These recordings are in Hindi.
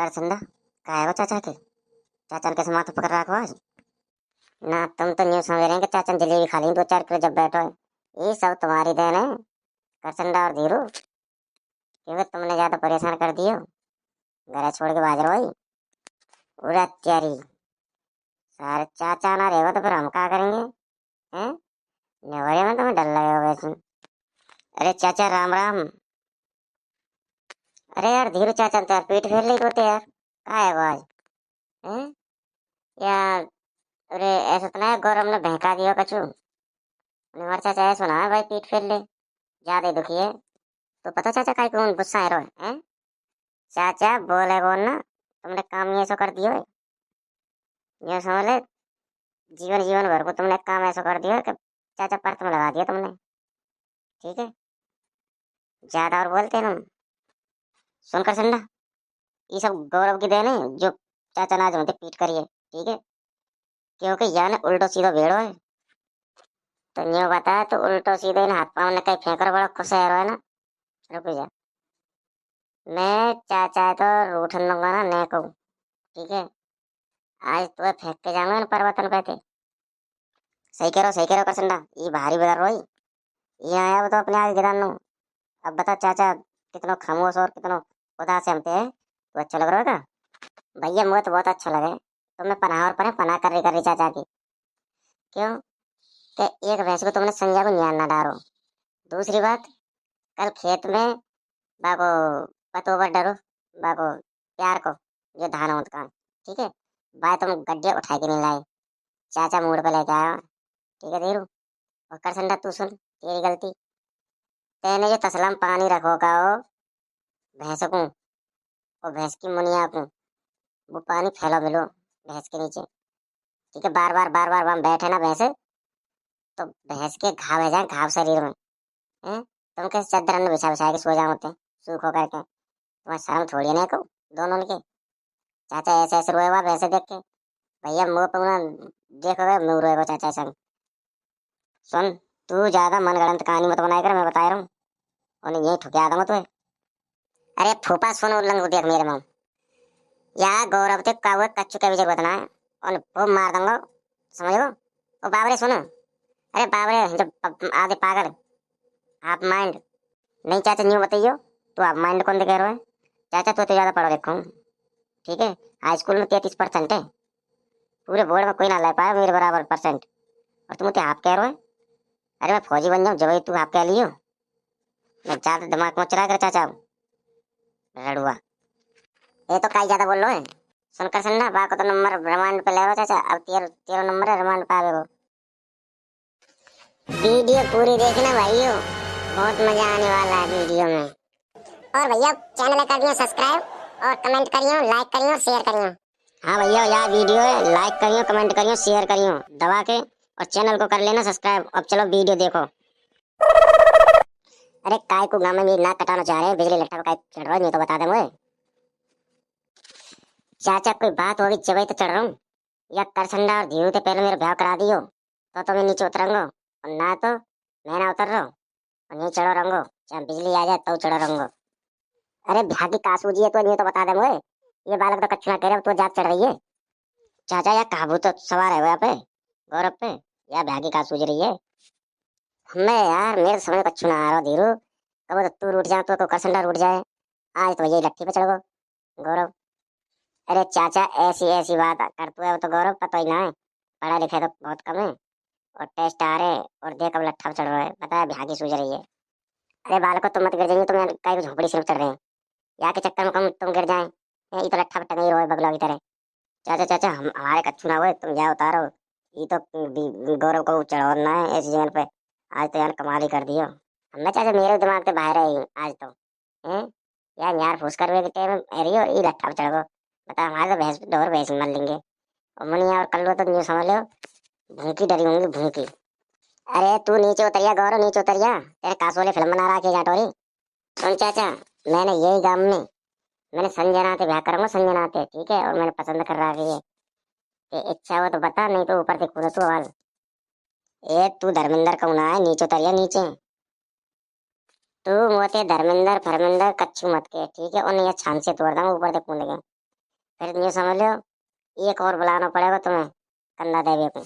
कर संदा का है वो चाचा के? चाचा ने कैसे माथा पकड़ रखा आज? ना तुम तो न्यूज समझ रहे हैं कि चाचा ने जलेबी खा ली 2-4 किलो जब बैठो है। ये सब तुम्हारी देन है करचंदा और धीरू, क्योंकि तुमने ज्यादा परेशान कर दियो। घर छोड़ के भाग रहे हो। उड़ा त्यारी सारे चाचा ना रहेगा तो फिर हम क्या करेंगे? हैं? नेवरे में तुम्हें डर लगेगा वैसे। अरे चाचा राम राम। अरे यार धीरू चाचा ने तो यार पीठ फेर ली होते यार, का है वो आज? हैं? यार अरे ऐसा तो ना है गौरव ने बहका दिया कछु? हमारा चाचा ऐसा सुना है भाई पीठ फेर ले, ज्यादा दुखी है। तो पता चाचा का कौन गुस्सा है रो है? चाचा बोले बोल ना, तुमने काम ये ऐसा कर दियो है। ये समझ ले, जीवन जीवन भर को तुमने काम ऐसा कर दिया है कि चाचा परत में लगा दिया तुमने। ठीक है, ज्यादा और बोलते हैं तुम। सुनकर संडा, ये सब गौरव की देन है जो चाचा नाज होते पीट करिए। ठीक है, क्योंकि यार उल्टो सीधो भेड़ो है। तो न्यू बता तो उल्टो सीधे इन हाथ पाँव ने कहीं फेंक बड़ा खुश है रो है ना। रुक जा, मैं चाचा तो रूठन लूंगा ना ने को। ठीक है, आज तो फेंक के जाऊंगा ना पर्वतन पे थे। सही कह रहो कर संडा, ये भारी बदल रोई। ये आया वो तो अपने आगे गिरा नो। अब बता चाचा कितना खामोश और कितना उदास है हमते है, तो अच्छा लग रहा है का? भैया मुझे तो बहुत अच्छा लगे तुमने पनाह और पनाह कर रही चाचा की। क्यों कि एक भैंस को तुमने संज्ञा को न्यान ना डारो। दूसरी बात, कल खेत में बाको पतो पर डरो, बाको प्यार को जो धान होत का। ठीक है, बाय तुम गड्ढे उठा के नहीं लाए, चाचा मूड पे लेके आया। ठीक है धीरू, और कर संडा तू सुन तेरी गलती। तेने जो तसला में पानी रखो का हो भैंस को और भैंस की मुनिया को, वो पानी फैलो मिलो भैंस के नीचे। ठीक है, बार बार वहां बैठे ना भैंस, तो भैंस के घाव है जाए घाव शरीर में। हैं? तुम कैसे चादर में बिछा बिछा के सो जाओ होते सूख होकर के? तुम्हारा शर्म थोड़ी ना को दोनों के। चाचा ऐसे ऐसे रोएगा वैसे देख के, भैया मुंह पे ना देखोगे मुंह रोएगा चाचा संग। सुन, तू ज्यादा मनगढ़ंत कहानी मत बनाया कर, मैं बता रहा हूँ और यही ठुकिया दूंगा तुझे। अरे फूफा सुन उल्लंघ देख मेरे मुंह, यहाँ गौरव ते का कच्चू के विजय बतना है और वो मार दूंगा, समझो? ओ बाबरे सुन, अरे बाबरे जब आधे पागल आप माइंड नहीं चाचा न्यू बताइयो। तू आप माइंड कौन दिखा रहा है? चाचा तो ज्यादा पढ़ा लिखा हूँ। ठीक है, हाई स्कूल में 33% है, पूरे बोर्ड में कोई ना ला पाया मेरे बराबर परसेंट, और तुम मुझे हाफ कह रहे हो? अरे मैं फौजी बन जाऊँ जब तू हाफ कह लियो। मैं ज्यादा दिमाग में चला कर चाचा रड़ुआ, ये तो काई ज्यादा बोल रहे है। सुनकर सुनना बाको तो नंबर रिमांड पे ले रहा चाचा, अब तेरह तेरह नंबर है रिमांड पे आवे वो। वीडियो पूरी देखना भाइयों, बहुत मजा आने वाला है वीडियो में। और भैया चैनल कर दियो सब्सक्राइब और कमेंट करियो, लाइक करियो, शेयर करियो। हाँ भैया यार वीडियो है, लाइक करियो, कमेंट करियो, शेयर करियो दबा के, और चैनल को कर लेना सब्सक्राइब। अब चलो वीडियो देखो। अरे काय को गाँव में मेरी नाक कटाना चाह रहे हैं, बिजली लट्ठा काय चढ़ रहा है नहीं तो बता दे मुझे। चाचा कोई बात होगी जब तो चढ़ रहा हूँ, या करसंडा और धीरू तो पहले मेरे ब्याह करा दियो तो मैं नीचे उतरूंगा, और ना तो मैं ना उतर रहा हूँ और नहीं चढ़ो रंगो, चाहे बिजली आ जाए तो चढ़ो रंगो। अरे भागी का सूझी है तो नहीं तो बता दे मुझे। ये बालक तो कच्छु ना कह रहे तो जात चढ़ रही है। चाचा या काबू तो सवार है वो यहाँ पे गौरव पे, या भागी का सूझ रही है? मैं यार मेरे समझ कच्छु ना आ रहा धीरू, कब तो तू रूठ जाए तो करसंडा रूठ जाए, आज तो ये लट्ठी पे चढ़ गो गौरव। अरे चाचा ऐसी ऐसी बात करतू है वो तो गौरव पता ही ना है, पढ़ा लिखा तो बहुत कम है, और टेस्ट आ रहे और देख अब लट्ठा पे चढ़ रहा है, पता है भागी सूझ रही है। अरे बालको तुम मत गिर जाइए, तुम यहाँ कई झोपड़ी सिर्फ चढ़ रहे हैं, यहाँ के चक्कर में कम तुम गिर जाए, ये तो लट्ठा पे टंगे रहो बगला की तरह। चाचा चाचा हम हमारे कच्छु ना हुए, तुम यहाँ उतारो। ये तो गौरव को चढ़ाना है ऐसी जगह पे, आज तो यार कमाल ही कर दियो। मैं चाचा मेरे दिमाग से बाहर है आज तो हैं, यार फूस कर हुए टाइम एरियो ये लट्ठा पे चढ़ गो। बता हमारे तो भैंस ढोर भैंस मर लेंगे, और मनिया और कल्लो तो न्यू समझ लो भूखी डरी होंगी भूखी। अरे तू नीचे उतरिया गौरव, नीचे उतरिया, तेरे कासोले फिल्म बना रहा है जाटोरी। सुन चाचा, मैंने यही गांव में मैंने संजना से ब्याह करूंगा, संजना से। ठीक है, और मैंने पसंद कर रहा है कि इच्छा हो तो बता, नहीं तो ऊपर से कूद तू वाल। ए तू धर्मेंद्र कौन है? नीचे उतरिया नीचे। तू मोते धर्मेंद्र फरमेंद्र कच्छु मत के, ठीक है, और नहीं छान से तोड़ दूंगा ऊपर से कूद के। फिर न्यू समझ लो एक और बुलाना पड़ेगा तुम्हें कंधा देवी पे।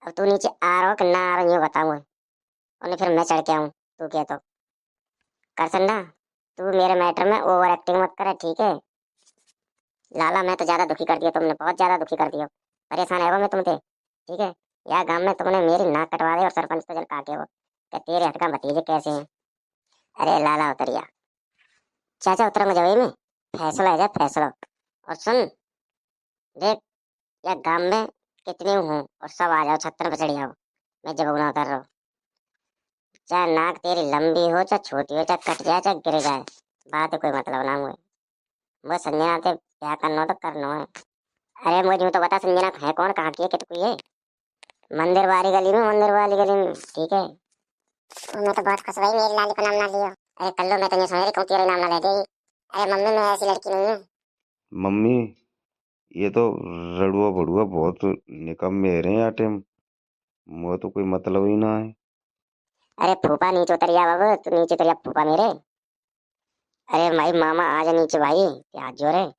अब तू नीचे आ रहा हो कि ना आ रहा, ये बताऊंगा और फिर मैं चढ़ के आऊँ तू क्या तो कर सकना। तू मेरे मैटर में ओवर एक्टिंग मत करे, ठीक है। लाला मैं तो ज्यादा दुखी कर दिया तुमने, बहुत ज्यादा दुखी कर दिया। परेशान है वो मैं तुमसे, ठीक है। यार गांव में तुमने मेरी नाक कटवा दी और सरपंच तो जल काटे हो कि तेरे हट का भतीजे कैसे हैं। अरे लाला उतरिया, चाचा उतरूंगा जब में फैसला है, जा फैसला। और सुन देख, या गांव में कितने हूँ और सब आ जाओ छत्तर पे चढ़ जाओ, मैं जब गुना उतर रहा हूँ। चाहे नाक तेरी लंबी हो चाहे छोटी हो, चाहे कट जाए चाहे गिर जाए, बात है कोई मतलब ना हुए। वो संजना से क्या करना हो तो करना है। अरे मुझे तो बता संजना है कौन, कहाँ की है, कितनी है। मंदिर वाली गली में, मंदिर वाली गली में, ठीक है। मैं तो बहुत खुश भाई, मेरी लाली का नाम ना लियो। अरे कल लो, मैं तो नहीं समझ रही कहूँ तेरा नाम ना ले देगी। अरे मम्मी मैं ऐसी लड़की नहीं हूँ। मम्मी, ये तो रड़ुआ बड़ुआ बहुत निकम्मे रहे हैं आटे में। वो तो कोई मतलब ही ना है। अरे फूफा नीचे उतरिया बाबू, तू नीचे उतरिया फूफा मेरे। अरे भाई मामा आ जा नीचे भाई, क्या जोर है।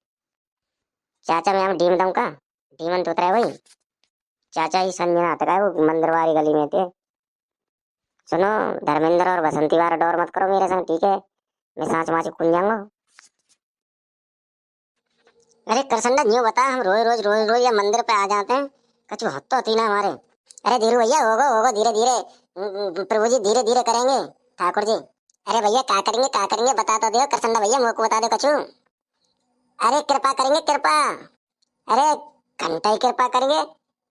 चाचा मैं हम डीम दऊँ का, डीमन तो उतरा है वही। चाचा ही संजना आता है वो मंदिर वाली गली में थे। सुनो धर्मेंद्र और बसंती वाला डोर मत करो मेरे संग, ठीक है। मैं सांच माच खुल जाऊंगा। अरे करसंडा न्यू बता, हम रोज रोज या मंदिर पे आ जाते हैं, कछु हद तो होती ना हमारे। अरे धीरू भैया होगा होगा धीरे धीरे, प्रभु जी धीरे धीरे करेंगे ठाकुर जी। अरे भैया क्या करेंगे बता तो दो करसंडा भैया, मुझको बता दो कछु। अरे कृपा करेंगे कृपा। अरे घंटा ही कृपा करेंगे,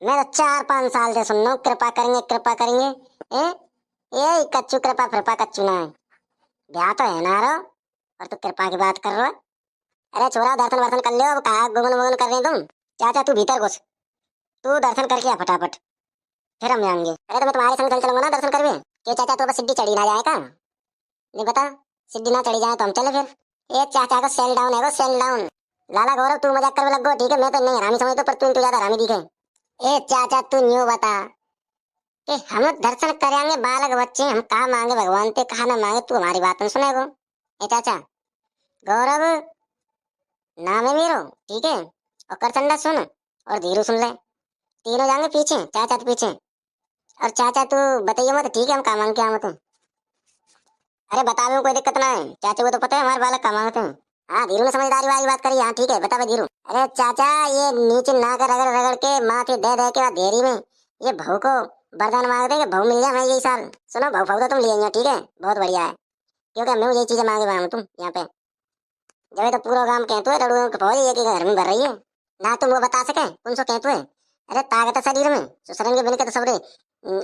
मैं तो 4-5 साल से सुन रहा हूँ कृपा करेंगे कृपा करेंगे। ए ये कच्चू कृपा फिरपा कच्चू ना है, ब्याह तो है ना रो और तू कृपा की बात कर रहा है। अरे छोरा दर्शन वर्शन कर लो, अब कहा गुगन वुगन कर रहे हैं तुम। चाचा तू भीतर घुस, तू दर्शन करके आ फटाफट, फिर हम जाएंगे। अरे तो मैं तुम्हारे संग चल चलूंगा ना दर्शन करवे। ये चाचा तो बस सीढ़ी चढ़ी ना जाए का, नहीं बता। सीढ़ी ना चढ़ी जाए तो हम चले फिर। एक चाचा का सेल डाउन है वो, सेल डाउन। लाला गौरव तू मजाक करने लग गो, ठीक है। मैं तो नहीं हरामी समझता, पर तू ज्यादा हरामी दिखे। ए चाचा तू न्यू बता कि हम दर्शन करेंगे बालक बच्चे, हम कहा मांगे भगवान ते कहा ना मांगे, तू हमारी बात सुनेगो। ए चाचा गौरव नाम है मेरो, ठीक है। और करचंदा सुन और धीरू सुन ले, तीनों जाएंगे पीछे, चाचा तो पीछे। और चाचा तू बताइए मत, ठीक है, हम कहाँ मांग के आते हैं। अरे बता कोई दिक्कत ना है, चाचा को तो पता है हमारे बालक कहाँ मांगते हैं। हाँ धीरू ने समझदारी वाली बात करी, हाँ ठीक है बता भाई धीरू। अरे चाचा ये नीचे नाक रगड़ रगड़ के माथे दे के बाद देरी में ये बहू को वरदान मांग दे कि बहू मिल जाए मैं यही साल। सुनो बहू फहू तो तुम ले आइए, ठीक है, बहुत बढ़िया है। क्योंकि हमने यही चीजें मांगे हुए हम तुम यहाँ पे। जब तो पूरा काम कहते हुए रड़ुओं के फौज एक ही घर में भर रही है, ना तुम वो बता सके कौन सो कहते हुए। अरे ताकत है शरीर में, सुसरंगे बिन के तो सबरे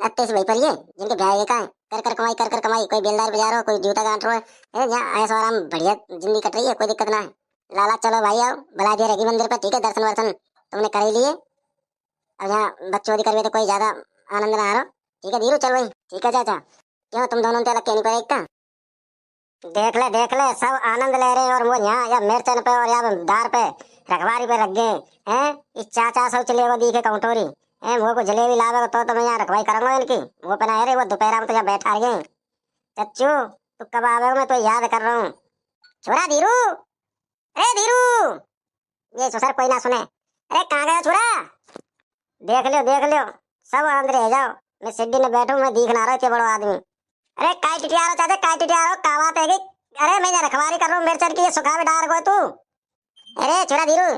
अत्ते से वही पर है जिनके ब्याह का है। कर कर कमाई, कोई बेलदार बजा रहा हो, कोई जूता गांठ रहा है। यहाँ ऐसा आराम बढ़िया जिंदगी कट रही है, कोई दिक्कत ना है। लाला चलो भाई आओ, बुला दिया रहेगी मंदिर पे, ठीक है। दर्शन वर्शन तुमने कर ही लिए, अब यहाँ बच्चों करवे तो कोई ज्यादा आनंद ना आ रहा, ठीक है। धीरू चल भाई, ठीक है चाचा। क्यों तुम दोनों तो अलग कहनी पड़ेगा। देख ले सब आनंद ले रहे हैं और वो यहाँ या मिर्चन पे और या दार पे रखवारी पे रख गए हैं। इस चाचा सब चले वो दिखे कौटोरी हैं, वो को जलेबी लावे तो मैं यहाँ रखवाई करूंगा इनकी। वो पे ना रे वो दोपहर में तो यहाँ बैठा रहे। चच्चू तू कब आवे, मैं तो याद कर रहा हूँ। छोरा धीरू, ए धीरू, ये ससुर कोई ना सुने। अरे कहाँ गया छोरा, देख लियो सब अंदर रह जाओ। मैं सीढ़ी में बैठू, मैं दिख ना रहा इतने बड़ो आदमी। अरे काय टिटियारो चाचा, काय टिटियारो का बात है कि। अरे मैं यहाँ रखवारी कर रहा हूँ मिर्चन की, ये सुखावे डाल गो तू। अरे छोरा धीरू,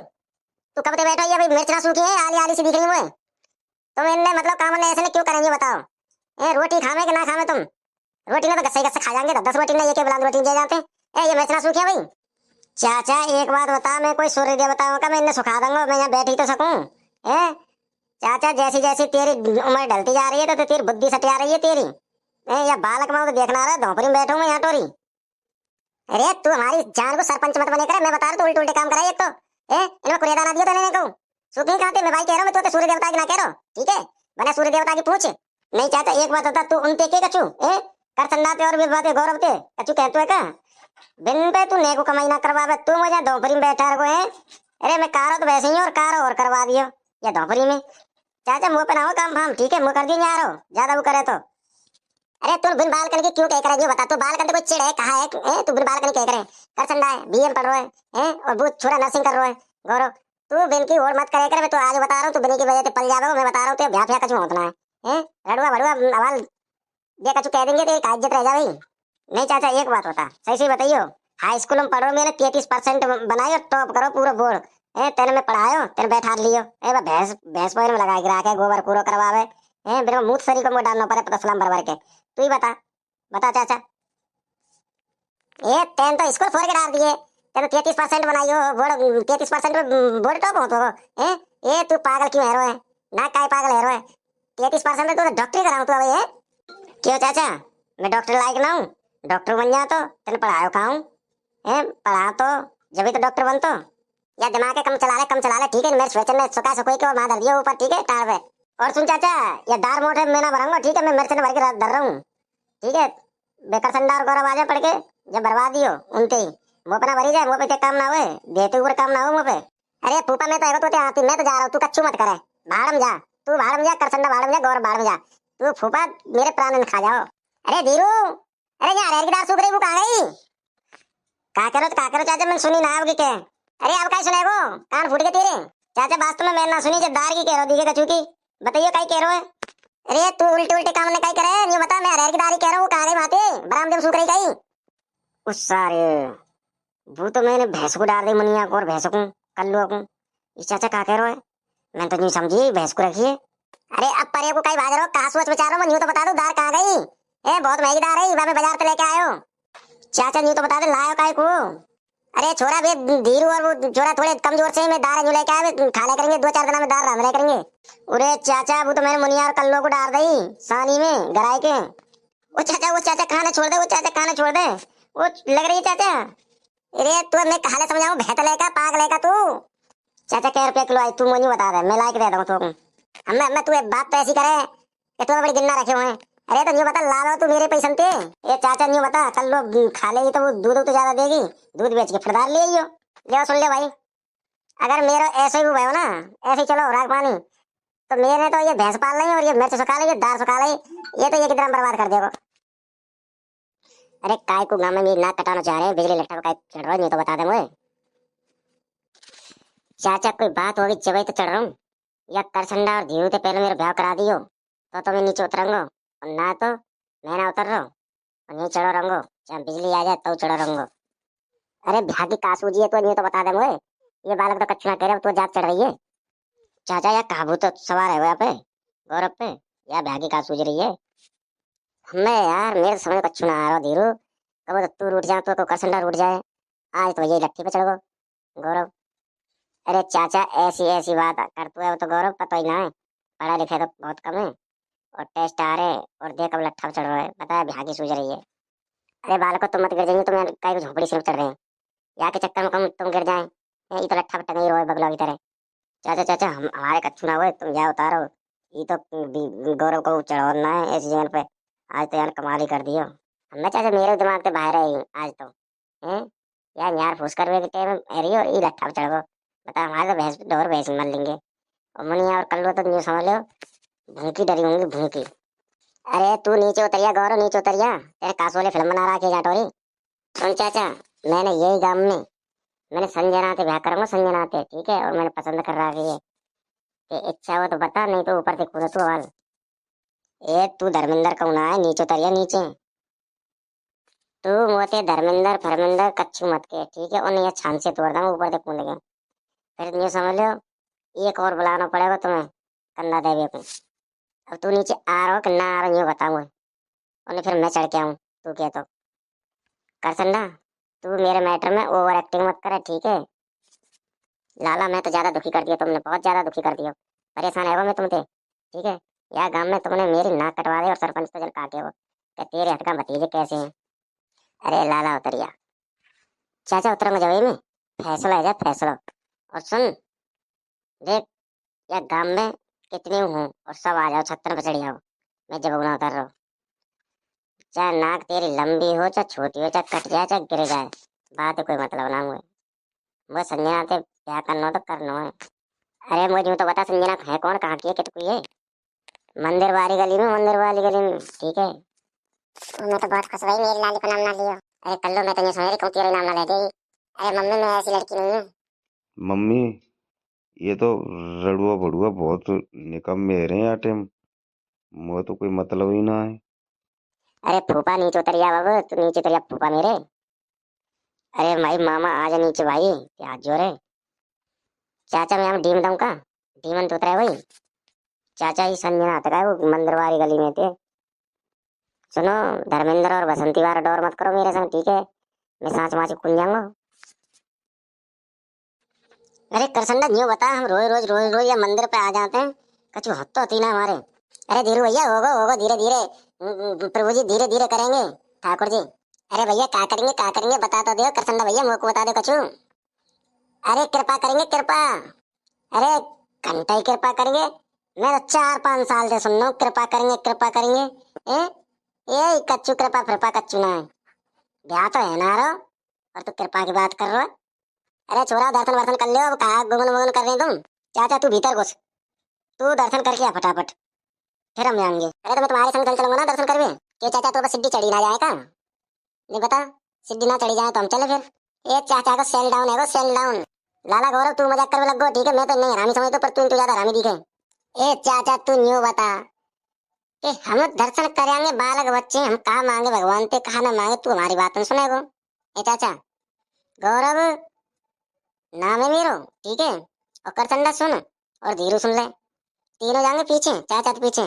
तू कब से बैठा है, भाई मिर्च ना सूखी है, आली आली सी दिख रही है। तुम इनने मतलब काम ने ऐसे क्यों करेंगे बताओ। ए रोटी खावे कि ना खावे तुम, रोटी ने तो गस्से गस्से खा जाएंगे, 10 रोटी ने ये के बुलंद रोटी दे जाते। ए ये मिर्च ना सूखी है भाई। चाचा एक बात बता, मैं कोई सूर्य दे बताऊँ का, मैं इन्हें सुखा दूंगा, मैं यहाँ बैठ ही तो सकूँ। ए चाचा जैसी जैसी तेरी उम्र ढलती जा रही है तो तेरी बुद्धि सटिया रही है तेरी। या बालक माँ तो देखना रहा, धोपड़ी में बैठू मैं यहाँ टोरी। अरे तू हमारी जान को सरपंच मत बने करे, मैं बता रहा तू उल्टे उल्टे काम कराई एक तो। इनमें कुरियादा ना दियो तो नहीं कहूँ। सुखी कहाँ थे, मैं भाई कह रहा हूँ, मैं तो सूर्य देवता की ना कह रहा हूँ, ठीक है। बना सूर्य देवता की पूछ। नहीं चाचा एक बात बता, तू उनते के कछु कर चंदाते और विवादे गौरव ते कछु कहते है का। बिन पे तू नेको कमाई ना करवावे, तू मुझे दोपहरी में बैठा रहो है। अरे मैं कारो तो वैसे ही और कारो और करवा दियो या दोपहरी में। चाचा मुँह पे ना हो काम फाम, ठीक है, मुँह कर दी नहीं आ रहा ज्यादा वो करे तो। अरे तू बिन बाल करके क्यों कह कर रही बता, तू बाल करके कोई चिड़ है कहा है तू बिन बाल करके कह करे। कर संडा है, बीएम पढ़ रहा है और वो छोरा नर्सिंग कर रहा है। गौरव तू बिन की होड़ मत करे कर, मैं तो आज बता रहा हूँ, तू बिन की वजह से पल जावे, मैं बता रहा हूँ, तो ब्याह फ्याह कछु होतना है। हैं रड़ुआ भड़ुआ अवाल ये कछु कह देंगे तो एक इज्जत रह जाएगी। नहीं चाचा एक बात बता, सही सही बताइयो। हाई स्कूल में पढ़ो, मैंने 33% बनायो, टॉप करो पूरा बोर्ड। तेने में पढ़ायो, तेने बैठा लियो। भैंस भैंस पैर में लगा के रखे, गोबर कूड़ो करवावे। बिना मुंह शरीर को मुंह डालना पड़े, पता सलाम भर भर के। तू ही बता, बता चाचा। तेन तो स्कूल फोड़ के डाल दिए, तेन 33% बनाइयो बोर्ड, 33% में बोर्ड टॉप हो तो। तू पागल क्यों है रोए? ना काय पागल है रोए? 33% में तो डॉक्टरी कराऊं तू अबे? क्यों चाचा, मैं डॉक्टर लायक ना हूँ? डॉक्टर बन जा तो तेने पढ़ायो खाऊं। पढ़ा तो जब ही तो डॉक्टर बन तो। या दिमाग के कम चला ले, ठीक है? मेरे स्वेचन में सुखा सकोई के मार दिया ऊपर, ठीक है टार पे। और सुन चाचा, ये दार मोटे में ना भरूंगा, ठीक है? मैं मिर्च ने भर के धर रहा हूँ, ठीक है? बेकर संडा और गौरव आजा पड़ के जब बर्बाद ही हो उनके ही मुंह पे ना भरी जाए, मुंह पे क्या काम ना हुए, देते ऊपर काम ना हो मुंह पे। अरे फूफा मैं तो है तो आती, मैं तो जा रहा हूँ, तू कच्चू मत करे। भाड़ में जा, तू भाड़ में जा, करसंडा भाड़ में जा, गौरव भाड़ में जा। तू फूफा मेरे प्राण न खा जाओ। अरे धीरू, अरे यहाँ रेल की दाल सूख रही, वो कहाँ गई? का करो चाचा, मैंने सुनी ना आपकी के। अरे अब का सुनेगो, कान फूट के तेरे। चाचा वास्तव में मैंने ना सुनी, जब दार की कह रहो दीगे कछू की। बताइए कहीं कह रहे हो? अरे तू उल्टे उल्टे काम ने कहीं करे, ये बता, मैं रेल की दाल कह रहा हूँ, कहाँ गई माते? बरामदे में सूख रही कहीं? उस सारे वो तो मैंने भैंस को डाल दी, मुनिया को और भैंस को, कल्लू को। ये चाचा का कह रहे हो? मैं तो नहीं समझी, भैंस को रखिए। अरे अब परे को कहीं भाज रहो, कहाँ सोच विचारो, मैं यूं तो बता दो दार कहाँ गई? बहुत महंगी दार है, मैं बाजार से लेके आयो। चाचा यूं तो बता दे लायो काय को? अरे छोरा बे धीरू और वो छोरा थोड़े कमजोर से, मैं दार जो लेके आए, खा ले करेंगे 2-4 दिन में, दार रांध ले करेंगे। अरे चाचा वो तो मैंने मुनिया और कल्लो को डाल दी सानी में गराई के। वो चाचा खाना छोड़ दे, वो चाचा खाना छोड़ दे, वो लग रही है चाचा। अरे तू मैं कहा समझाऊं, बेहतर लेका पाग लेका तू। चाचा क्या रुपया किलो आई, तू मुझे बता दे, मैं लाके दे दूं तो। हमें तू बात तो ऐसी करे कि तू बड़ी गिन्ना रखे हुए हैं। अरे तो न्यू बता, ला लो तू मेरे पैसे ते। ये चाचा न्यू बता, कल लोग खा लेगी तो वो दूध तो ज्यादा देगी, दूध बेच के फटदार ले आइयो। ले सुन ले भाई, अगर मेरा ऐसे ही हुआ हो ना, ऐसे ही चलो राग पानी, तो मेरे तो ये भैंस पाल रही और ये मिर्च सुखा ली, दाल सुखा ली, ये तो ये कितना बर्बाद कर देगा। अरे काय को गाँव में मेरी नाक कटाना चाह रहे हैं, बिजली लट्ठा काय चढ़ रहा है, नहीं तो बता दे मुझे। चाचा कोई बात होगी जब तो चढ़ रहा हूँ, या करसंडा और धीरू तो पहले मेरा ब्याह करा दियो तो मैं नीचे उतरूंगा, और ना तो मैं ना उतर रहा हूँ और नहीं चढ़ो रंगो, चाहे बिजली आ जाए तो चढ़ो रंगो। अरे ब्याह की का सूझी है तो नहीं तो बता दे मुझे, ये बालक तो कच्चू ना कह रहे, तो जाग चढ़ रही है। चाचा या काबू तो सवार है यहाँ पे गौरव पे, या ब्याह की का सूझ रही है? मैं यार मेरे समझ में कच्चू ना आ रहा धीरू, कब तो तू रूठ जाए तो करसंडा रूठ जाए, आज तो ये लट्ठी पे चढ़ गो गौरव। अरे चाचा ऐसी ऐसी बात करते है तो गौरव पता ही ना है, पढ़ा लिखा तो बहुत कम है, और टेस्ट आ रहे और देख अब लट्ठा चढ़ रहा है, पता है भागी सूझ रही है। अरे बालको तुम मत गिर जाएंगे, तुम कहीं झोपड़ी से चढ़ रहे हैं, या के चक्कर में कम तुम गिर जाए, ये तो लट्ठा पट्टा नहीं रोए बगला की तरह। चाचा चाचा हम हमारे कच्चू ना हुए, तुम जाओ उतारो, ये तो गौरव को चढ़ाना है ऐसी जगह पे, आज तो यार कमाल ही कर दियो। हमने चाचा मेरे दिमाग से बाहर है आज तो, हैं यार यार फूस कर के टाइम एरियो ये लट्ठा पे चढ़ गो। बता हमारे तो भैंस ढोर भैंस मर लेंगे, और मुनिया और कल्लो तो न्यू समझ लो भूखी डरी होंगी भूखी। अरे तू नीचे उतरिया गौरव, नीचे उतरिया, तेरे कासोले फिल्म बना रहा है जाटोरी। सुन चाचा, मैंने यही गांव में मैंने संजना से ब्याह करूंगा, संजना से, ठीक है? और मैंने पसंद कर रहा है ये, कि इच्छा हो तो बता, नहीं तो ऊपर से कूद तू अवाल। ए तू धर्मेंद्र कौन है, नीचे उतरिया नीचे। तू मोते धर्मेंद्र फरमेंद्र कच्चू मत के, ठीक है? और नहीं छान से तोड़ दूंगा ऊपर से कूद गए, फिर नहीं समझ लो एक और बुलाना पड़ेगा तुम्हें, कंधा देवी को। अब तू नीचे आ रहा हो कि ना आ रहा ये बताऊंगा, और नहीं फिर मैं चढ़ के आऊँ तू क्या तो। कर संडा, तू मेरे मैटर में ओवर एक्टिंग मत करे, ठीक है? लाला मैं तो ज्यादा दुखी कर दिया तुमने, बहुत ज्यादा दुखी कर दिया, परेशान है वो मैं तुमसे, ठीक है? या गांव में तुमने मेरी नाक कटवा दी और सरपंच तो जल काटे वो, कि तेरे हट का भतीजे कैसे हैं। अरे लाला उतरिया, चाचा उतरूंगा जब में, फैसला है जा फैसला। और सुन देख, या गांव में कितने हूँ और सब आ जाओ छत्तर पे चढ़ जाओ, मैं जब उतना उतर रहा हूँ, चाहे नाक तेरी लंबी हो चाहे छोटी हो, चाहे कट जाए चाहे गिर जाए, बात है कोई मतलब ना हुए। वो संजना से क्या करना हो तो करना है। अरे मुझे यूं तो बता, संजना है कौन, कहाँ की है, कितनी है? मंदिर वाली गली में, मंदिर वाली गली में, ठीक है? मैं तो बहुत खुश भाई, मेरी लाली को नाम ना लियो। अरे कल्लो मैं तो नहीं समझ रही, कौन तेरा नाम ना ले गई। अरे मम्मी मैं ऐसी लड़की नहीं हूँ। मम्मी ये तो रड़ुआ बड़ुआ बहुत निकम्मे रहे हैं आटे। वो तो कोई मतलब ही ना है। अरे फूफा नीचे उतरिया बाबू, तू नीचे उतरिया फूफा मेरे। अरे भाई मामा आजा नीचे भाई, क्या जोर है। चाचा मैं डीम दम का डीमन तो उतरा है भाई। चाचा ही संजना आता है वो मंदिरवारी गली में थे। सुनो, धर्मेंद्र और बसंती वाला डोर मत करो मेरे संग, ठीक है। मैं सांच माची खुल जाऊंगा। अरे करसंडा न्यू बता, हम रोज रोज या मंदिर पे आ जाते हैं। कछु हद तो होती ना हमारे। अरे धीरू भैया, होगा होगा धीरे धीरे। प्रभु जी धीरे धीरे करेंगे। ठाकुर जी। अरे भैया क्या करेंगे बता तो दो करसंडा भैया, मुझको बता दो कछु। अरे कृपा करेंगे कृपा। अरे घंटा ही कृपा करेंगे। मैं तो 4-5 साल से सुन रहा हूँ कृपा करेंगे कृपा करेंगे। ए ये कच्चू कृपा फिरपा कच्चू ना है। ब्याह तो है ना रो, और तू कृपा की बात कर रहा है। अरे छोरा दर्शन वर्शन कर लियो, अब कहा गुगन वुगन कर रहे तुम। चाचा तू भीतर घुस, तू दर्शन करके आ फटाफट, फिर हम आएंगे। अरे तो मैं तुम्हारे संग चल चलूंगा ना दर्शन करवे। के चाचा तो बस सीढ़ी चढ़ी ना जाए का, नहीं बता। सीढ़ी ना चढ़ी जाए तो हम चले फिर। ए चाचा का सेल डाउन है वो, सेल डाउन। लाला गौरव तू मजाक करने लग गो, ठीक है। मैं तो नहीं हरामी समझता, पर तू ज्यादा हरामी दिखे। ए चाचा तू न्यू बता कि हम दर्शन करेंगे, बालक बच्चे हम कहा मांगे भगवान पे, कहा ना मांगे, तू हमारी बात नहीं सुनेगो। ए चाचा गौरव नाम है मेरो, ठीक है। और करचंदा सुन, और धीरू सुन ले। तीनों जाएंगे पीछे, चाचा तो पीछे।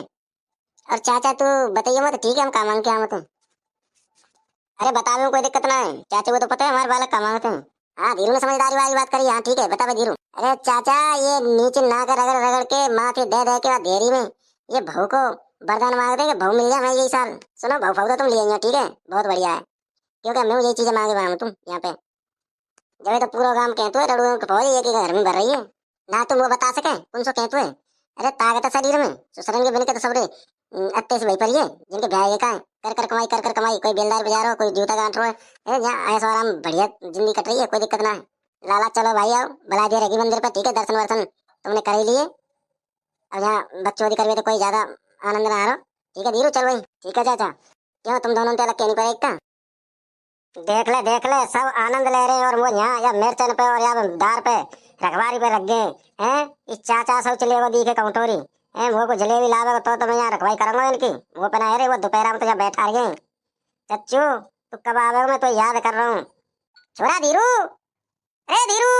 और चाचा तू बताइए मत, ठीक है। हम कहा मांग के आमत हैं। अरे बता में कोई दिक्कत ना है, चाचा को तो पता है हमारे बालक कहाँ मांगते हैं। हाँ धीरू ने समझदारी वाली बात करी, हाँ ठीक है बता बे धीरू। अरे चाचा ये नीचे नाक रगड़ रगड़ के माथे दे के बाद देरी में ये बहू को वरदान मांग दे कि बहू मिल जाए हमें यही साल। सुनो बहू फहू तो तुम ले आइयो, ठीक है, बहुत बढ़िया है। क्योंकि हमने यही चीजें मांगे हुए हम तुम यहाँ पे। जब तो पूरा काम कहतु है रड़ुओं के फौज एक ही घर में भर रही है। ना तुम वो बता सके कौन सो कहतु है। अरे ताकत है शरीर में, सुसरंगे बन के तो सबरे अत्ते से वही पर है जिनके ब्याह ये का है। कर कर कमाई, कोई बेलदार बजा रहा हो, कोई जूता गांठ रहा है। यहाँ ऐसा आराम बढ़िया जिंदगी कट रही है, कोई दिक्कत ना है। लाला चलो भाई आओ, बुला दिया रहेगी मंदिर पे, ठीक है। दर्शन वर्शन तुमने कर ही लिए। अब यहाँ बकचोदी करवे तो कोई ज्यादा आनंद ना आ रहा, ठीक है धीरू चल भाई। ठीक है चाचा, क्यों तुम दोनों तो अलग कहनी पड़ेगा क्या। देख ले सब आनंद ले रहे हैं, और वो यहाँ या मिर्चन पे और या दार पे रखवारी पे रख गए हैं। इस चाचा सब चले वो दिखे कौटोरी है, वो को जलेबी लावे तो मैं यहाँ रखवाई करूंगा इनकी। वो पे ना रे, वो दोपहर में तो यहाँ बैठा रहे हैं। चच्चू तू कब आवे, मैं तो याद कर रहा हूँ। छोरा धीरू, अरे धीरू,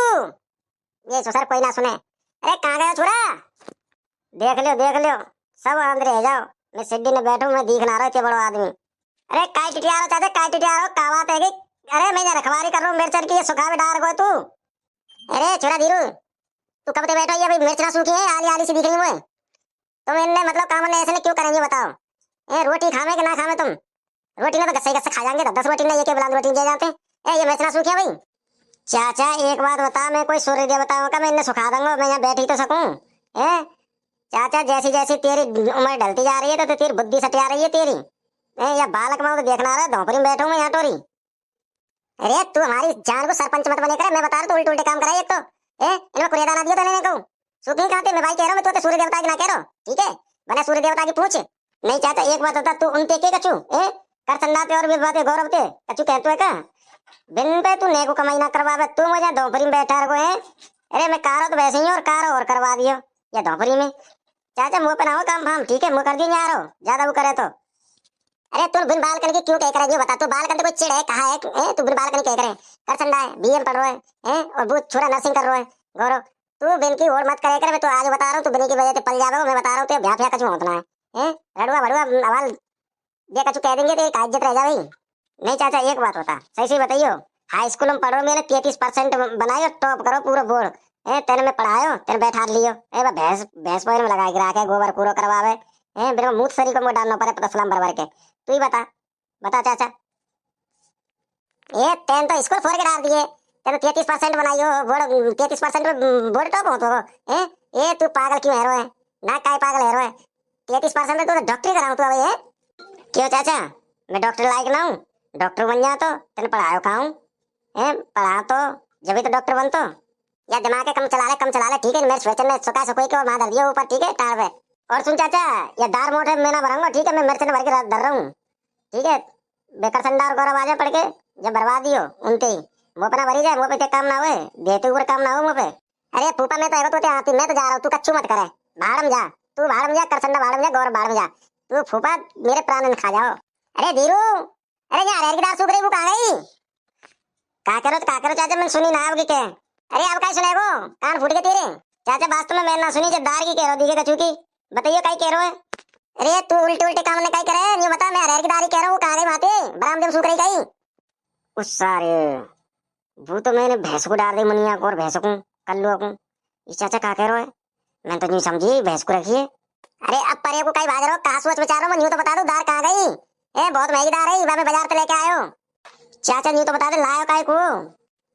ये ससुर कोई ना सुने। अरे कहाँ गया छोरा, देख लियो सब अंदर रह जाओ। मैं सिड्डी में बैठू, मैं दिख ना रहा इतने बड़ो आदमी। अरे काय टिटिया रहो चाचा, काय टिटिया रहो, का बात है कि। अरे मैं यहाँ रखवारी कर रहा हूँ मिर्चन की, ये सुखा में डाल गो तू। अरे छोरा धीरू, तू कब तक बैठा, ये भाई मिर्च ना सूखी है, आली आली सी दिख रही है। तुम इनने मतलब काम ने ऐसे क्यों करेंगे बताओ। ए रोटी खावे कि ना खावे तुम। रोटी ना तो गस्से गस्से खा जाएंगे, 10 रोटी ना ये के बुलंद रोटी दे जाते। ए ये मिर्च ना सूखी है भाई। चाचा एक बात बता, मैं कोई सूर्य देवता हूँ का, मैं इन्हें सुखा दूंगा, मैं यहाँ बैठ ही तो सकूं। ए चाचा जैसी जैसी तेरी उम्र ढलती जा रही है तो तेरी बुद्धि सटिया रही है तेरी। या बालक माँ तो देखना रहा, धोपरी में बैठू मैं यहाँ टोरी। अरे तू हमारी जान को सरपंच मत बने करे, मैं बता रहा तू उल्टे उल्टे काम कराई एक तो। इनमें कुरियादा ना दियो तो नहीं कहूँ। सुखी कहाँ थे, मैं भाई कह रहा हूँ, मैं तो सूर्य देवता की ना कह रहा हूँ, ठीक है। बने सूर्य देवता की पूछ। नहीं चाचा एक बात होता, तू उनते के कचू कर चंदा पे और बातें गौरव के कचू कहतु है का। बिन पे तू नेको कमाई ना करवावे, तू मुझे धोपरी में बैठा रहो है। अरे मैं कारो तो वैसे ही और कारो और करवा दियो या धोपरी में। चाचा मुँह पे ना हो काम फाम, ठीक है, मुँह कर दियो यारो, ज्यादा वो करे तो। अरे तू बिन बाल करके क्यों कह कर ये बता, तू बाल करके कोई चिड़ है कहा है तू बिन बाल करके कह करे। कर संडा है, बीएम पढ़ रहा है और वो छोरा नर्सिंग कर रहा है। गौरव तू बिन की और मत करे कर, मैं तो आज बता रहा हूँ, तू बिन की वजह से पल जावे, मैं बता रहा हूँ, तो भ्या भ्या कछु होतना है। रड़ुआ भड़ुआ अवाल ये कछु कह देंगे तो एक इज्जत रह जाए। नहीं चाचा एक बात होता, सही सही बताइयो। हाई स्कूल में पढ़ो, मैंने 33% बनायो, टॉप करो पूरा बोर्ड। तेने में पढ़ायो, तेने बैठा लियो। भैंस भैंस पैर में लगा के रखे, गोबर कूड़ो करवावे। बिना मुंह शरीर को मुंह डालना पड़े तसलाम भर भर के। तू ही बता, बता चाचा। ये तेन तो स्कूल फोड़ के डाल दिए, तेन 33% बनाइयो बोर्ड, 33% में बोर्ड टॉप हो तो। ये तू पागल क्यों हेरो है ना, काय पागल हेरो है। 33% में तो डॉक्टरी कराऊं तू अब ये। क्यों चाचा, मैं डॉक्टर लायक ना हूँ। डॉक्टर बन जा तो तेने पढ़ायो कहाँ हूँ। पढ़ा तो जब तो डॉक्टर बन तो। या दिमाग कम चला ले, ठीक है। मेरे स्वेचन में सुखा सकोई के मार दिया ऊपर, ठीक है टार पे। और सुन चाचा, ये दार मोटे मैं ना भरूंगा, ठीक है। मैं मिर्च भर के धर रहा हूँ, ठीक है। बेकर संडा और गौरव आजा पड़ के जब बर्बाद दियो उनते ही मुँह पे ना भरी जाए, मुँह पे काम ना हुए, देते ऊपर काम ना हो मुँह पे। अरे फूफा मैं तो आएगा तो आती, मैं तो जा रहा हूँ, तू कच्चू मत करे। भाड़म जा, तू भाड़म जा, करसंडा भाड़म जा, गौरव भाड़म जा। तू फूफा मेरे प्राण में खा जाओ। अरे धीरू, अरे यहाँ अरहर की दाल सूख रही, वो कहाँ गई? का करो चाचा, मैं सुनी ना आपकी के। अरे अब क्या सुनेगो, कान फूट के तेरे। चाचा वास्तव में मैं ना सुनी, जब दार की कह रहा दीगे कछू की। बताइए काय कह रहे हो? अरे तू उल्टे उल्टे काम ने काय करे, ये बता, मैं अरहर की दाल ही कह रहा हूँ, कहाँ गई माते? बरामदे में सूख रही कहीं? उस सारे वो तो मैंने भैंस को डाल दी, मुनिया को और भैंस को, कल्लू को। ये चाचा का कह रहे हो? मैं तो नहीं समझी, भैंस को रखिए। अरे अब परे को कहीं भाग रहे हो, कहाँ सोच विचार रहे हो? न्यू तो बता दो, दार कहाँ गई? ए बहुत महंगी दार है, मैं बाजार से लेके आयो। चाचा न्यू तो बता दे, लायो काय को?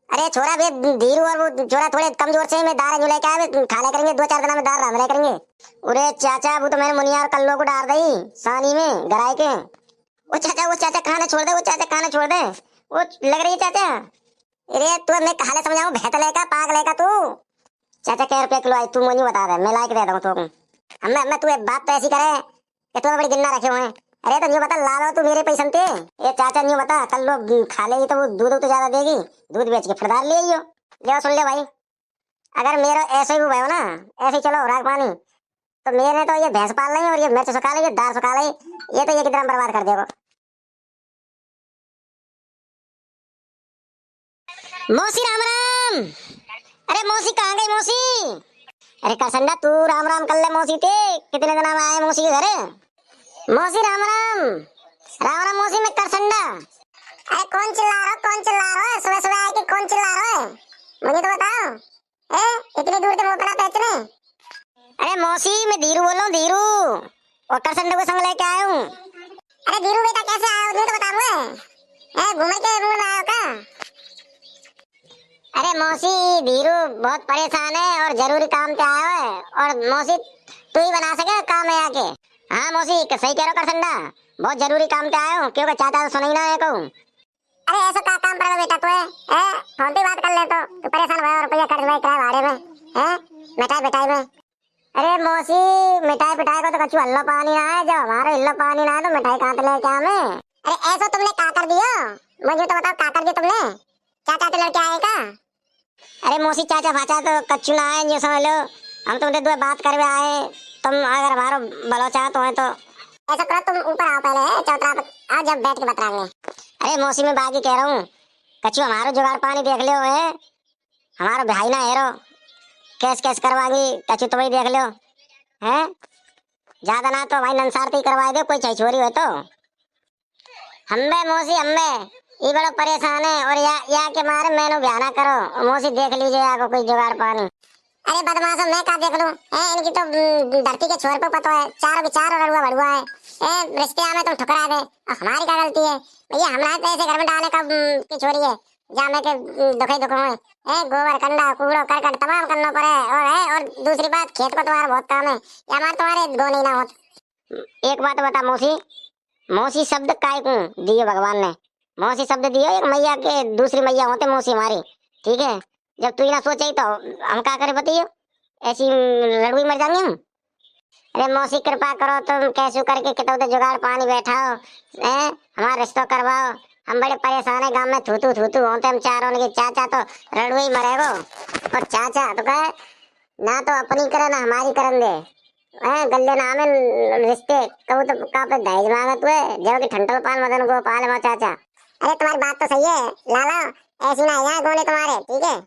अरे छोरा बे धीरू और वो छोरा थोड़े कमजोर से, मैं दार न्यू लेके आए, खा ले करेंगे 2-4 दिन में, दार रांध ले करेंगे। अरे चाचा वो तो मैंने मुनिया और कल्लू को डाल दी सानी में गराई के। वो चाचा खाना छोड़ दे, वो चाचा खाना छोड़ दे, वो लग रही है चाचा। अरे तू मैं कहा समझाऊं, भैंस लेका पाग लेका तू। चाचा क्या रुपया किलो आई, तू मुझे बता दे, मैं ला के दे दूँ तो। मैं तू बात तो ऐसी करे कि तुम्हें बड़ी गिन्ना रखे हुए हैं। अरे तो न्यू बता, ला लो तू मेरे पैसे थे। ये चाचा न्यू बता, कल लोग खा लेगी तो वो दूध तो ज्यादा देगी, दूध बेच के फड़दार ले आइयो। ले सुन ले भाई, अगर मेरा ऐसे ही हुआ हो ना, ऐसे ही चलो राग पानी, तो मेरे तो ये भैंस पाल रही और ये मिर्च सुखा ली, दाल सुखा ली, ये तो ये कितना बर्बाद कर देगा। मौसी राम राम। अरे मौसी कहाँ गई मौसी? अरे करसंडा तू राम राम कर ले मौसी थे, कितने दिन में आए मौसी के घर? मौसी राम राम। राम राम मौसी, मैं करसंडा। अरे कौन चिल्ला रहा, कौन चिल्ला रहा है? सुबह सुबह आके कौन चिल्ला रहा है, मुझे तो बताओ। इतनी दूर से मोकला पहचने? अरे मौसी मैं धीरू बोल रहा हूँ, धीरू, और करसंडा को संग लेके आया हूँ। अरे धीरू बेटा कैसे आया, मुझे तो बता मुझे, घूमे के मुंह में आया का? अरे मौसी धीरू बहुत परेशान है और जरूरी काम पे आया है, और मौसी तू ही बना सके काम में आके। हाँ मौसी सही कह रहा कर संडा, बहुत जरूरी काम पे आया हूँ, क्योंकि चाचा तो सुन ही ना है कहूँ। अरे ऐसा का काम पड़ा बेटा तुए, फोन पे बात कर ले तो परेशान हुआ, रुपया खर्च भाई क्या भाड़े में है, मिठाई बिठाई में। अरे मौसी मिठाई पिठाई को तो कछु हल्लो पानी ना है, जब हमारे हिल्लो पानी ना है तो मिठाई कहाँ से लेके आवे मैं? अरे ऐसा तुमने क्या कर दिया, मुझे तो बताओ क्या कर दिया तुमने? चाचा तो लड़के आए का? अरे मौसी चाचा फाचा तो कच्चू ना आए, ये समझ लो हम तुमसे दो बात करवे आए, तुम अगर हमारा भलो चाहते हो तो ऐसा करो, तुम ऊपर आओ पहले चौतरा पर आओ, जब बैठ के बताएंगे। अरे मौसी मैं बाकी कह रहा हूँ, कच्चू हमारा जुगाड़ पानी देख लियो है, हमारा भाई ना हेरो, कैस कैस करवागी कच्चू तुम ही देख लियो है, ज्यादा ना तो भाई नंसार ही करवा दो, कोई चाहिए हो तो। हम्बे मौसी हम्बे ये बड़ा परेशान है, और या के मारे मैंने ब्याह ना करो, मौसी देख लीजिए आपको कोई जुगाड़ पानी। अरे बदमाशों मैं क्या देख लूं, इनकी तो धरती के छोर पे पता है, चार विचार और अड़ुआ भड़ुआ है, रिश्ते आमे तुम ठुकरा दे, हमारी क्या गलती है भैया, हमारा तो ऐसे घर में डालने का की छोरी है, जामे के दुखे दुख है, गोबर कंडा कूड़ो करकट तमाम करना पड़े, और दूसरी बात खेत को तुम्हारा बहुत काम है, या हमारे तुम्हारे गो नहीं ना होता। एक बात बता मौसी, मौसी शब्द काय को दिए भगवान ने, मौसी शब्द दियो एक मैया के, दूसरी मैया होते मौसी हमारी, ठीक है? जब तू ना सोचे तो हम क्या करे बताइयो, ऐसी लड़ुई मर जाएंगे हम। अरे मौसी कृपा करो, तुम कैसे करके कितना जुगाड़ पानी बैठाओ, हमारा रिश्ता करवाओ, हम बड़े परेशान है, गांव में थूतू थूतू होते हम चारों के, चाचा तो लड़ुई मरेगो, और चाचा तो कहे ना तो अपनी करे ना हमारी करन दे, गले नामे रिश्ते कहू तो का पे दहेज मांगे तुए, जब कि ठंडल पाल मदन गोपाल मा चाचा। अरे तुम्हारी बात तो सही है लाला, ऐसी ना है गोले तुम्हारे, ठीक है?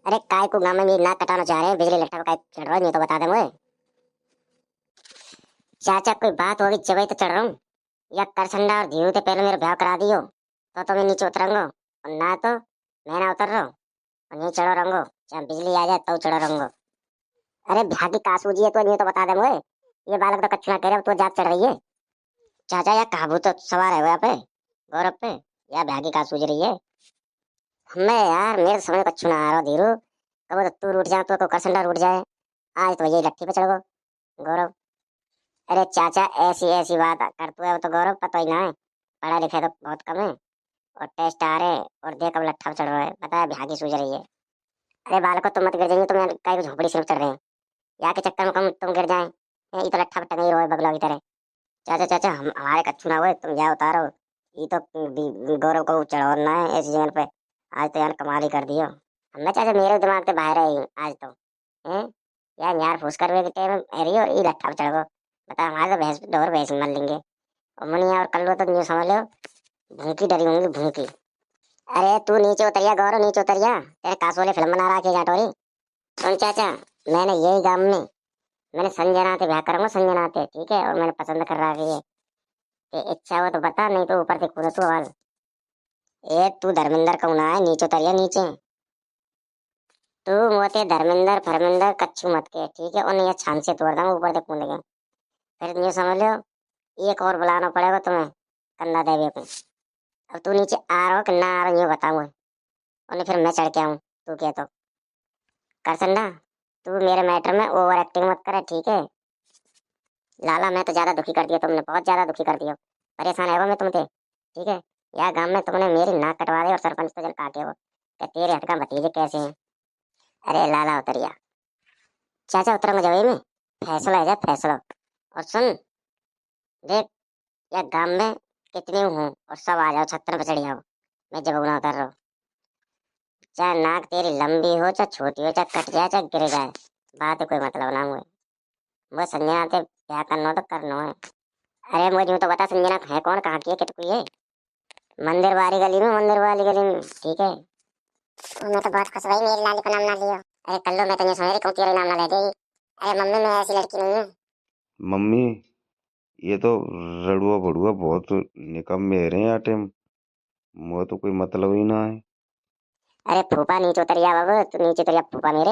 अरे काय को गांव में नाक कटाना चाह रहे हैं, बिजली लट्ठा काय चढ़ रहा है, नहीं तो बता दे मुझे। चाचा कोई बात होगी जब तो चढ़ रहा हूँ, या करसंडा और धीरू तो पहले मेरा ब्याह करा दियो तो मैं नीचे उतरूंगा, और ना तो मैं ना उतर रहा हूँ और नहीं चढ़ो रंगो, चाहे बिजली आ जाए तो चढ़ो रंगो। अरे ब्याह की का सूझी है तो नहीं तो बता दे मुझे, ये बालक तो कच्चू ना कह रहे, तो जात चढ़ रही है। चाचा या काबू तो सवार है यहाँ पे गौरव पे, या ब्याह की का सूझ रही है? हमें यार मेरे समय कच्चू ना आ रहा धीरू, कब तो तू रूठ जाए तो करसंडा रूठ जाए, आज तो यही लट्ठी पे चढ़ गो गौरव। अरे चाचा ऐसी ऐसी बात करते है तो गौरव पता ही ना है, पढ़ा लिखा तो बहुत कम है, और टेस्ट आ रहे और देख अब लट्ठा चढ़ रहा है, बताया ब्याह की सूझ रही है। अरे बालको तुम मत गिर जाएंगे, तुम कहीं झोपड़ी से चढ़ रहे हैं, या के चक्कर में तुम गिर जाए, ये तो लट्ठा पे टंगे रहो बगला की तरह। चाचा चाचा हम हमारे कच्चू ना हुए, तुम जाओ उतारो, ये तो गौरव को चढ़ाना है ऐसी जगह पे, आज तो यार कमाल ही कर दियो। मैं चाचा मेरे दिमाग से बाहर आई हूँ आज तो। हैं यार यार फूस कर के टाइम एरी और ई लट्ठा पे चढ़ गो। बता हमारे तो भैंस ढोर भैंस मर लेंगे। और मनिया और कल्लो तो न्यू समझ लो भूखी डरी होंगी भूखी। अरे तू नीचे उतरिया गौरव नीचे उतरिया तेरे कासोले फिल्म बना रहा है जाटोरी। सुन चाचा मैंने यही गांव में मैंने संजना से ब्याह करूंगा संजना से ठीक है। और मैंने पसंद कर रहा है ये इच्छा हो तो बता नहीं तो ऊपर से कूद तू आवाज। ए तू धर्मेंद्र कौन है नीचे उतरिया नीचे। तू मोते धर्मेंद्र फरमिंदर कच्चू मत के ठीक है। और नहीं छान से तोड़ दूंगा ऊपर से कूद गए फिर न्यू समझ लो एक और बुलाना पड़ेगा तुम्हें कंधा देवे को। अब तू नीचे आ रहा हो कि ना आ रहा ये बताऊंगा और नहीं फिर मैं चढ़ के आऊँ तू क्या तो कर संडा। तू मेरे मैटर में ओवर एक्टिंग मत करे ठीक है। लाला मैं तो ज्यादा दुखी कर दिया तुमने बहुत ज्यादा दुखी कर दिया। परेशान है वो मैं तुमसे ठीक है। यार गांव में तुमने मेरी नाक कटवा दी और सरपंच तो जल काटे हो कि तेरे हट का भतीजे कैसे हैं। अरे लाला उतरिया चाचा उतरूंगा जब में फैसला है जा फैसला। और सुन देख या गांव में कितने हूँ और सब आ जाओ छत्तर पे चढ़ जाओ। मैं जब गुना कर रहा हूँ चाहे नाक तेरी लंबी हो चाहे छोटी हो चाहे कट जाए चाहे गिर जाए बात है कोई मतलब ना हुए। वो संजना से क्या करना हो तो करना है। अरे मुझे यूं तो बता संजना है कौन कहाँ की है कितनी है। मंदिर वाली गली में मंदिर वाली गली में ठीक है। मैं तो बहुत खुश भाई मेरी लाली को नाम ना लियो। अरे कल लो मैं तो ये समझ रही कहूँ तेरा नाम ना ले देगी। अरे मम्मी मैं ऐसी लड़की नहीं हूँ। मम्मी ये तो रड़ुआ बड़ुआ बहुत निकम्मे रहे हैं आटे में। वो तो कोई मतलब ही ना है। अरे फूफा नीचे उतरिया बाबू तू नीचे उतरिया फूफा मेरे।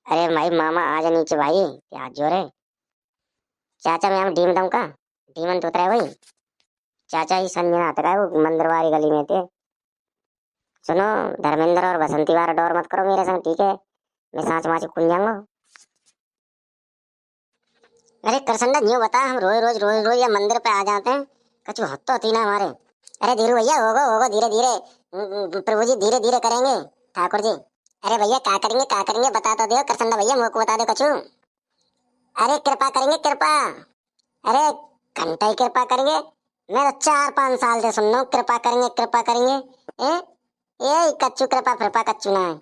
अरे भाई मामा आ जा नीचे भाई क्या जोर है। चाचा मैं हम डीम दम का डीमन तो उतरा है भाई। चाचा ही संजना आता है वो मंदिर वाली गली में थे। सुनो धर्मेंद्र और बसंती वाला डोर मत करो मेरे संग ठीक है। मैं सांच माच खुल जाऊंगा। अरे करसंडा न्यू बता हम रोज रोज या मंदिर पे आ जाते हैं कछु हद तो होती ना हमारे। अरे धीरू भैया होगा होगा धीरे धीरे प्रभु जी धीरे धीरे करेंगे ठाकुर जी। अरे भैया क्या करेंगे बता तो दो करसंडा भैया मुझको बता दो कछु। अरे कृपा करेंगे कृपा। अरे घंटा ही कृपा करेंगे। मैं तो 4-5 साल से सुन रहा हूँ कृपा करेंगे ए ए कच्चू कृपा कृपा कच्चू ना है।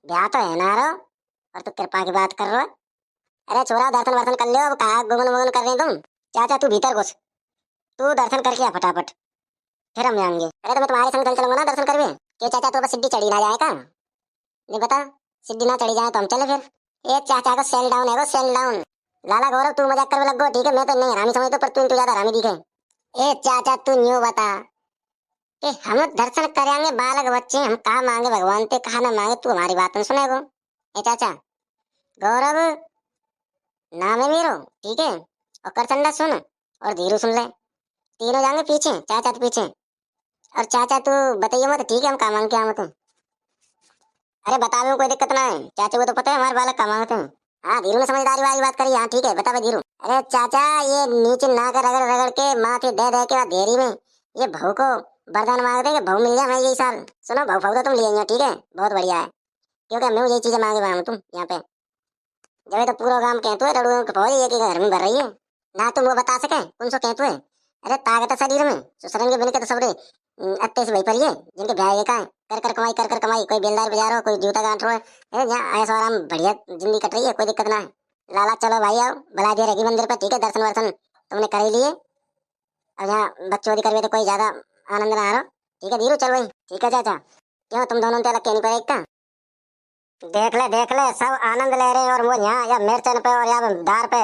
ब्याह तो है ना रो और तू कृपा की बात कर रहा है। अरे छोरा दर्शन वर्शन कर लो अब कहा गुगन वुगन कर रहे तुम। चाचा तू भीतर घुस तू दर्शन करके आ फटाफट फिर हम जाएंगे। अरे तो मैं तुम्हारे संग चल चलूंगा ना दर्शन करवे। क्यों चाचा तू बस सीढ़ी चढ़ी ना जाए का नहीं बता सीढ़ी ना चढ़ी जाए तो हम चले फिर। ए चाचा को सेल डाउन है वो सेल डाउन। लाला गौरव तू मजाक कर लगो ठीक है मैं तो नहीं हरामी समझता पर तू ज्यादा हरामी दिखे। ए चाचा तू न्यू बता कि हम दर्शन करेंगे बालक बच्चे हम कहा मांगे भगवान ते कहा ना मांगे तू हमारी बात नहीं सुनेगो। ए चाचा गौरव नाम है मेरो ठीक है। और करचंडा सुन और धीरू सुन ले तीनों जाएंगे पीछे चाचा तो पीछे। और चाचा तू बताइए मत ठीक है हम काम क्या मत। अरे बता में कोई दिक्कत ना है चाचा को तो पता है हमारे बालक काम होते हैं। हाँ धीरू ने समझदारी वाली बात करी हाँ ठीक है बता भाई धीरू। अरे चाचा ये नीचे नाक रगड़ रगड़ के माथे दे के बाद घेरी में ये बहू को वरदान मांग दे कि बहू मिल जाए मैं यही साल। सुनो बहू बहू तो तुम लिए ठीक है बहुत बढ़िया है क्योंकि मैं यही चीजें मांगे हुआ हूँ तुम यहाँ पे। जब तो पूरा काम कहते हुए रड़ुओं के पौधे एक घर में भर रही है ना तुम वो बता सके कौन सो कहते हुए। अरे ताकत शरीर में सुसरन के बिन के तो सबरे अत्ते से वही पर जिनके ब्याह ये का है कर कर कमाई कोई बेलदार बजा रहा हो कोई जूता गांठ रहा है। अरे यहाँ ऐसा आराम बढ़िया जिंदगी कट रही है कोई दिक्कत ना है। लाला चलो भाई आओ बुला दिया रहेगी मंदिर पे ठीक है दर्शन वर्शन तुमने कर ही लिए। अब यहाँ बकचोदी करवे तो कोई ज्यादा आनंद ना आ रहा ठीक है धीरू चल भाई ठीक है चाचा। क्यों तुम दोनों तो अलग कहनी पड़ेगा। देख ले सब आनंद ले रहे हैं और वो यहाँ या मिर्चन पे और या दार पे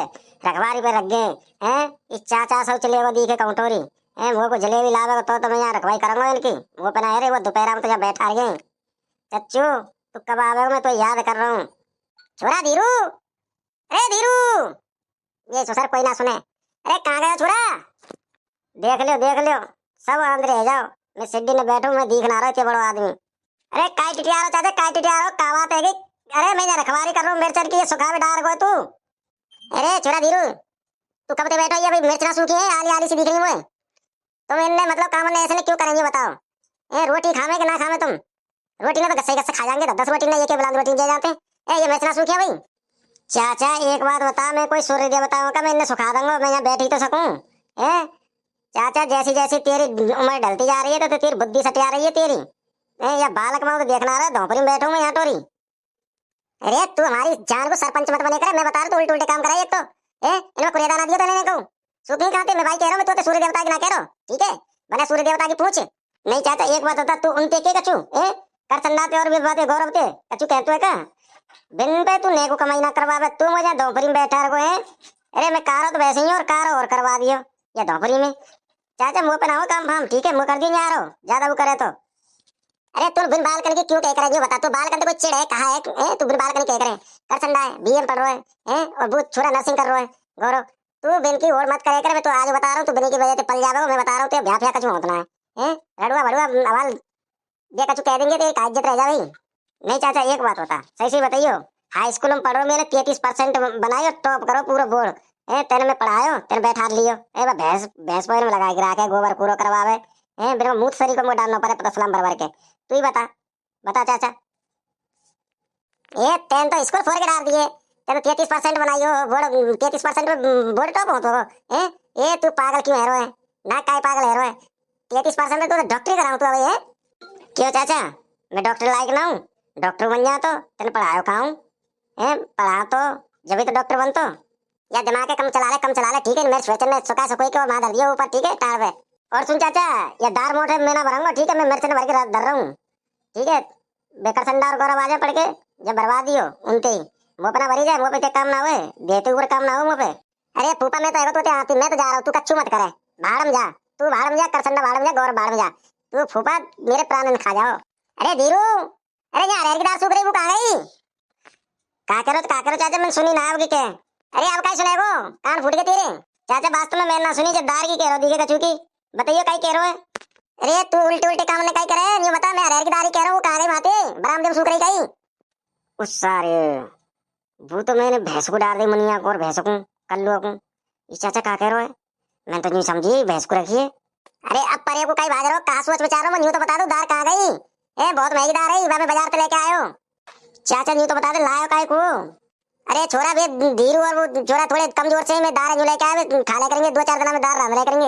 रखवारी पे रख गए हैं। इस चाचा सब चले वो दिखे कौटोरी है वो को जलेबी लावे तो मैं यहाँ रखवाई करूंगा इनकी। वो पहना है रे वो दोपहर में तो यहाँ बैठा रहे चच्चू तू कब आवे मैं तो याद कर रहा हूँ। छोरा धीरू अरे धीरू ये ससुर कोई ना सुने। अरे कहाँ गया छोरा देख लियो सब अंदर रह जाओ। मैं सिड्डी में बैठू मैं दिख ना रहा इतने बड़ो आदमी। अरे काय टिटिया रहो चाचा काय टिटिया रहो का बात है कि अरे मैं यहाँ रखवारी कर रहा हूँ मिर्चन की ये सुखा भी डार गो तू। अरे छोरा धीरू तू कब तक बैठा ये भाई मिर्च ना सूखी है आली आली सी दिख रही है। तुम इनने मतलब काम ने ऐसे क्यों करेंगे बताओ। ए रोटी खावे कि ना खावे तुम रोटी ना तो गस्से खा जाएंगे 10 रोटी ना ये के बुलंद रोटी दे जाते हैं। ए ये मिर्च ना सूखी है भाई। चाचा एक बात बता मैं कोई सूर्य दे बताऊँ का मैं इन्हें सुखा दूंगा मैं यहाँ बैठ ही तो सकूँ। ए चाचा जैसी जैसी तेरी उम्र ढलती जा रही है तो तेरी बुद्धि सटिया रही है तेरी। या बालक माँ तो देखना रहा धोपरी में बैठो मैं यहाँ टोरी। अरे तू हमारी जान को सरपंच मत बने करे, मैं बता रहा तू उल्टे उल्टे काम कराई एक तो। इनमें कुरियादा ना दिया तो नहीं कहूँ सुखी कहाँ थे, मैं भाई कह रहा हूँ, मैं तो सूर्य देवता की ना कह रहा हूँ, ठीक है बना सूर्य देवता की पूछ। नहीं चाचा एक बात बता, तू उनते के कछु कर चंदा पे और भी बातें गौरव के कछु कहते है का बिन पे तू नेको कमाई ना करवावे, तू मुझे धोपरी में बैठा रहो है। अरे मैं कार तो वैसे ही और कार और करवा दियो या धोपरी में। चाचा मुंह पे ना हो काम फाम, ठीक है मुंह कर दियो यार ज्यादा वो करे तो। अरे तू बिन बाल करने की क्यों कह कर बता, तू बाल करने कोई चिड़ है कहा है तू बिन बाल करने कह करे कर चंदा है बीएम पढ़ रहा है और वो छोरा नर्सिंग कर रहा है गौरव। तू बिन की और मत करे कर, मैं तो आज बता रहा हूँ तू बिन की वजह से पल जावे, मैं बता रहा हूँ तो भ्या भ्या कछु होतना है रड़ुआ भड़ुआ अवाल ये कछु कह देंगे तो एक इज्जत रह जाए। नहीं चाचा एक बात बता सही सही बताइयो, हाई स्कूल में पढ़ो मैंने 33% बनायो टॉप करो पूरा बोर्ड तेरे में पढ़ायो तेरे बैठा लियो भैंस भैंस पैर में लगा के रखे गोबर कूड़ो करवावे बिना मुंह शरीर को मुंह डालना पड़े पता सलाम भर भर के। तू ही बता बता चाचा। तेन तो स्कूल फोड़ के डाल दिए, तेन 33% बनाइयो बोर्ड 33% में बोर्ड टॉप हो तो तू पागल क्यों हेरो है ना काय पागल हेरो है 33% में तो डॉक्टरी कराऊं तू अबे क्यों चाचा मैं डॉक्टर लायक ना हूँ, डॉक्टर बन जा तो तेने पढ़ायो खाऊं पढ़ा तो जब तो डॉक्टर बन तो या दिमाग के कम चला ले ठीक है, मेरे स्वेटर में सुखा सकोई के और मार दिया ऊपर ठीक है टार पे। और सुन चाचा ये दार मोटे मैं ना भरूंगा ठीक है, मैं मिर्च भर के धर रहा हूँ ठीक है, बेकर संडा और गौरव आजा पड़ के जब बर्बाद दियो उनते ही मुँह पे ना भरी जाए, मुँह पे काम ना हुए देते ऊपर काम ना हो मुँह पे। अरे फूफा मैं तो आएगा तो आती मैं तो जा रहा हूँ, तू कच्चू मत करे भाड़ में जा, तू भाड़ में जा करसंडा भाड़ में जा गौरव भाड़ में जा, तू फूफा मेरे प्राण खा जाओ। अरे धीरू अरे यार यार की दाल सूख रही वो कहाँ गई का करो चाचा मैंने सुनी ना आपकी क्या। अरे आप क्या सुनेगो कान फूट के तेरे चाचा वास्तव में मैंने ना सुनी जब दार की कह रहा दिखे कचू की बताइए कहीं कह रहे हो। अरे तू उल्टे उल्टे काम ने कहीं करे ये बता, मैं हरियर की दारी कह रहा हूँ कहाँ गई माते बरामदेव सूख रही कहीं उस सारे वो तो मैंने भैंस को डाल दी मुनिया को और भैंस को कल्लू को। इस चाचा क्या कह रहे हो मैं तो नहीं समझी भैंस को रखिए। अरे अब परे को कहीं भाग रहे हो कहाँ सोच बचा रहा हूँ, यूं तो बता दो दार कहाँ गई बहुत महंगी दार है मैं बाजार पे लेके आयो। चाचा यूं तो बता दे लायो काय को। अरे छोरा बे धीरू और वो छोरा थोड़े कमजोर से मैं दार लेके आए खा ले करेंगे 2-4 दिन में दार रांध ले करेंगे।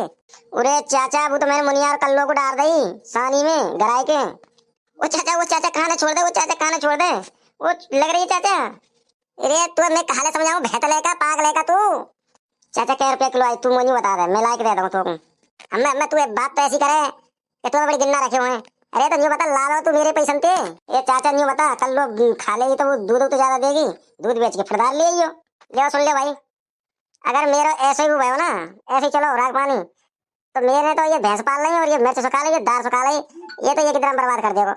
अरे चाचा वो तो मैंने मुनिया और कल्लो को डाल दी सानी में गराई के। वो चाचा खाना छोड़ दे, वो चाचा खाना छोड़ दे वो लग रही है चाचा। अरे तू मैं कहा समझाऊं भेतले का पागल का तू। चाचा क्या रुपया किलो आई तू मुझे बता दे मैं ला के दे दूंगा तो मैं तू बात तो ऐसी करे कि तू बड़ी गिन्ना रखे हुए हैं। अरे तो न्यू बता ला लो तू मेरे पैसे थे ये चाचा न्यू बता कल लोग खा लेगी तो वो दूध तो ज्यादा देगी, दूध बेच के फिर दाल ले आइयो। ले सुन ले भाई अगर मेरा ऐसे ही हुआ हो ना ऐसे ही चलो राग पानी तो मेरे तो ये भैंस पाल लेंगे और ये मिर्च सुखा लेंगे दाल सुखा लेंगे ये तो ये कितना बर्बाद कर देगा।